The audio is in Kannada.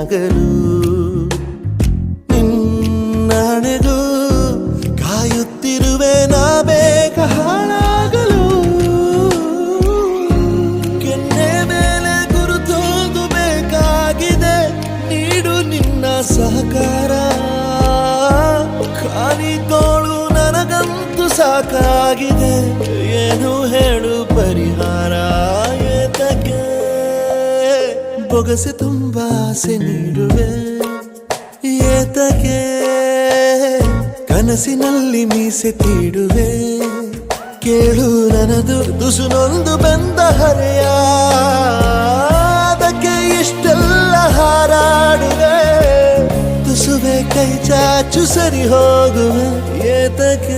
ನೀನಾಗಲು ನಿನ್ನಣೆಗೂ ಕಾಯುತ್ತಿರುವೆ ನಾ ಬೇಗ ಹಾಳಾಗಲು ಕೆನ್ನೆ ಮೇಲೆ ಗುರುತೋದು ಬೇಕಾಗಿದೆ ನೀಡು ನಿನ್ನ ಸಹಕಾರ ಖಾಲಿ ತೋಳು ನನಗಂತೂ ಸಾಕಾಗಿದೆ ಏನು ಹೇಳು ಪರಿಹಾರ ಏತಕ್ಕೆ ಬೊಗಸೆ ತುಂಬಾ ಆಸೆ ನೀಡುವೆ ಏತಕ್ಕೆ ಕನಸಿನಲ್ಲಿ ಮೀಸೆ ತೀಡುವೆ ಕೇಳು ನನದು ತುಸುನೊಂದು ಬೆಂದ ಹರೆಯ ಅದಕ್ಕೆ ಇಷ್ಟೆಲ್ಲ ಹಾರಾಡುವೆ ತುಸುವೆ ಕೈ ಚಾಚು ಸರಿ ಹೋಗುವೆ ಏತಕ್ಕೆ